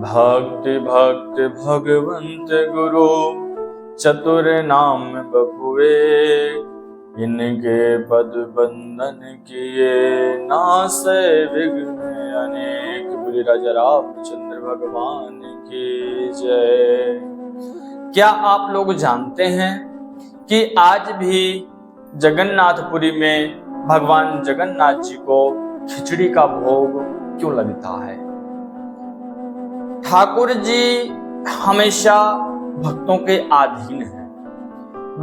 भक्ति भक्ति भगवंत गुरु चतुर नाम बपुए, इनके पद बंधन किए नासे विघ्न अनेक। बोले राजा रामचंद्र भगवान की जय। क्या आप लोग जानते हैं कि आज भी जगन्नाथपुरी में भगवान जगन्नाथ जी को खिचड़ी का भोग क्यों लगता है? ठाकुर जी हमेशा भक्तों के अधीन है।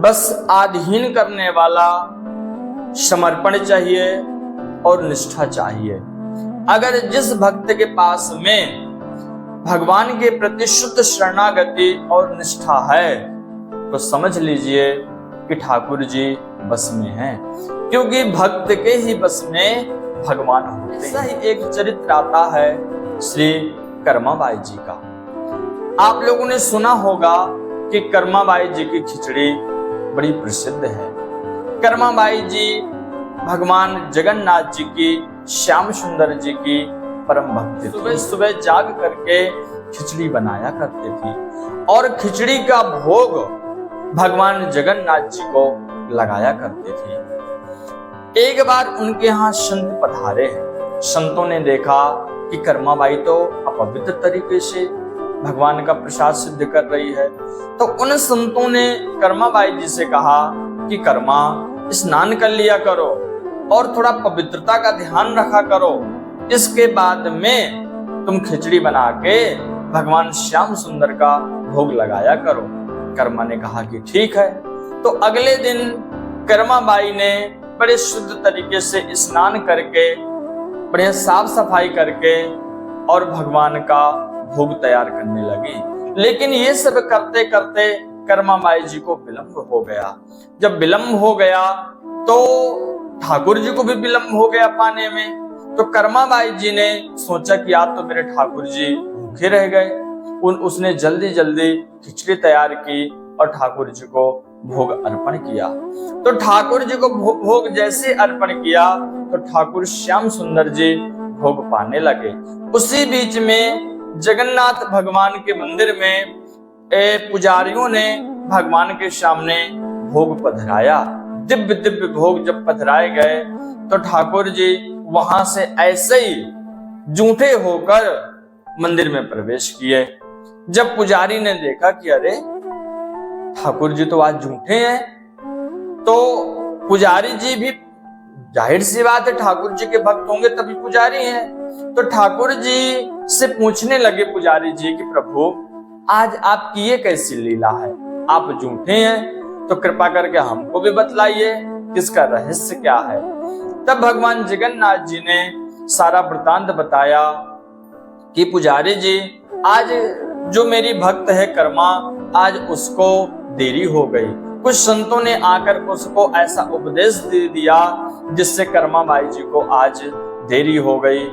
बस अधीन करने वाला समर्पण चाहिए और निष्ठा चाहिए। अगर जिस भक्त के पास में भगवान के प्रति शुद्ध शरणागति और निष्ठा है तो समझ लीजिए कि ठाकुर जी बस में हैं, क्योंकि भक्त के ही बस में भगवान होते हैं। ऐसा ही एक चरित्र आता है श्री कर्माबाई जी का। आप लोगों ने सुना होगा कि कर्माबाई जी की खिचड़ी बड़ी प्रसिद्ध है। कर्माबाई जी भगवान जगन्नाथ जी की, श्याम सुंदर जी की परम भक्त। सुबह सुबह जाग करके खिचड़ी बनाया करते थी और खिचड़ी का भोग भगवान जगन्नाथ जी को लगाया करते थे। एक बार उनके यहाँ संत पधारे। संतों ने देखा कि कर्माबाई तो अपवित्र तरीके से भगवान का प्रसाद सिद्ध कर रही है, तो उन संतों ने कर्माबाई जी से कहा कि कर्मा, स्नान कर लिया करो और थोड़ा पवित्रता का ध्यान रखा करो, इसके बाद में तुम खिचड़ी बना के भगवान श्याम सुंदर का भोग लगाया करो। कर्मा ने कहा कि ठीक है। तो अगले दिन कर्माबाई ने बड़े शुद्ध तरीके से स्नान करके, बड़े साफ सफाई करके और भगवान का भोग तैयार करने लगी। लेकिन ये सब करते करते कर्माबाई जी को विलंब हो गया। जब विलंब हो गया तो ठाकुर जी को भी विलंब हो गया पाने में। तो कर्माबाई जी ने सोचा कि आज तो मेरे ठाकुर जी भूखे रह गए। उसने जल्दी जल्दी खिचड़ी तैयार की और ठाकुर जी को भोग अर्पण किया। तो ठाकुर जी को भोग जैसे अर्पण किया तो ठाकुर श्याम सुंदर जी भोग पाने लगे। उसी बीच में जगन्नाथ भगवान के मंदिर में पुजारियों ने भगवान के सामने भोग पधराया। दिव्य दिव्य भोग जब पधराए गए तो ठाकुर जी वहां से ऐसे ही जूठे होकर मंदिर में प्रवेश किए। जब पुजारी ने देखा कि अरे ठाकुर जी तो आज झूठे हैं, तो पुजारी जी भी, जाहिर सी बात है ठाकुर जी के भक्त होंगे तभी पुजारी हैं, तो ठाकुर जी से पूछने लगे पुजारी जी कि प्रभु, आज आपकी ये कैसी लीला है? आप झूठे हैं तो कृपा करके हमको भी बतलाइए किसका रहस्य क्या है। तब भगवान जगन्नाथ जी ने सारा वृतांत बताया कि पुजारी जी, आज जो मेरी भक्त है कर्मा, आज उसको देरी हो गई। कुछ संतों ने आकर उसको ऐसा उपदेश दे दिया जिससे कर्माबाई जी को आज देरी हो गई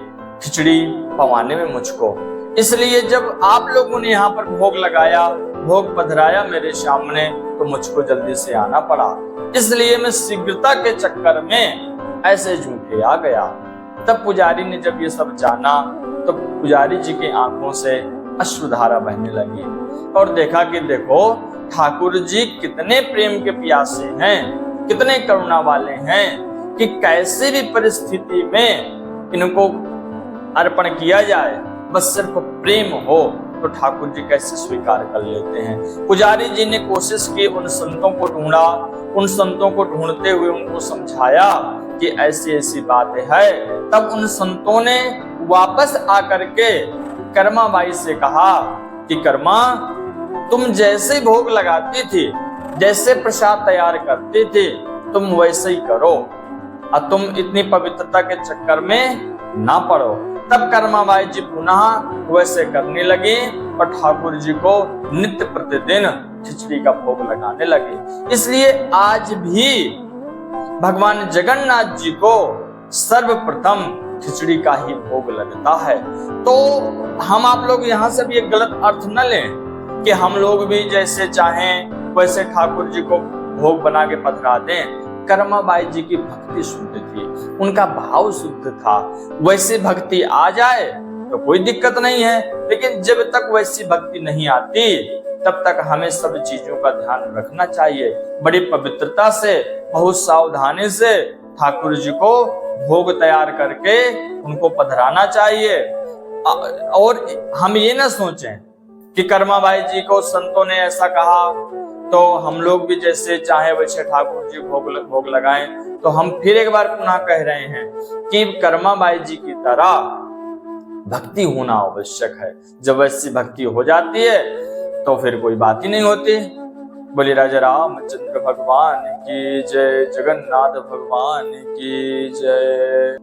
खिचड़ी पवाने में मुझको। इसलिए जब आप लोगों ने यहाँ पर भोग लगाया, भोग पधराया मेरे सामने, तो मुझको जल्दी से आना पड़ा। इसलिए मैं शीघ्रता के चक्कर में ऐसे झूठे आ गया। तब पुजारी ने जब ये सब जाना तो पुजारी जी की आंखों से अश्रुधारा बहने लगी और देखा कि देखो ठाकुर जी कितने प्रेम के प्यासे हैं, कितने करुणा वाले हैं कि कैसे भी परिस्थिति में इनको अर्पण किया जाए, बस सिर्फ प्रेम हो तो ठाकुर जी कैसे स्वीकार कर लेते हैं। पुजारी जी ने कोशिश की, उन संतों को ढूंढा, उन संतों को ढूंढते हुए उनको समझाया कि ऐसी ऐसी बातें है। तब उन संतों ने वापस आकर के कर्माबाई से कहा कि कर्मा, तुम जैसे भोग लगाती थी, जैसे प्रसाद तैयार करती थी, तुम वैसे ही करो और तुम इतनी पवित्रता के चक्कर में ना पड़ो। तब कर्माबाई जी पुनः वैसे करने लगी और ठाकुर जी को नित्य प्रतिदिन खिचड़ी का भोग लगाने लगे। इसलिए आज भी भगवान जगन्नाथ जी को सर्वप्रथम खिचड़ी का ही भोग लगता है। तो हम आप लोग यहाँ से भी एक गलत अर्थ न लें कि हम लोग भी जैसे चाहें वैसे ठाकुर जी को भोग बना के पधरा दें। कर्माबाई जी की भक्ति शुद्ध थी, उनका भाव शुद्ध था। वैसे भक्ति आ जाए तो कोई दिक्कत नहीं है, लेकिन जब तक वैसी भक्ति नहीं आती तब तक हमें सब चीजों का ध्यान रखना चाहिए। बड़ी पवित्रता से, बहुत सावधानी से ठाकुर जी को भोग तैयार करके उनको पधराना चाहिए। और हम ये ना सोचें कि कर्माबाई जी को संतों ने ऐसा कहा तो हम लोग भी जैसे चाहे वैसे ठाकुर जी भोग लगाएं। तो हम फिर एक बार पुनः कह रहे हैं कि कर्माबाई जी की तरह भक्ति होना आवश्यक है। जब वैसी भक्ति हो जाती है तो फिर कोई बात ही नहीं होती। बोले राजा रामचंद्र भगवान की जय, जगन्नाथ भगवान की जय।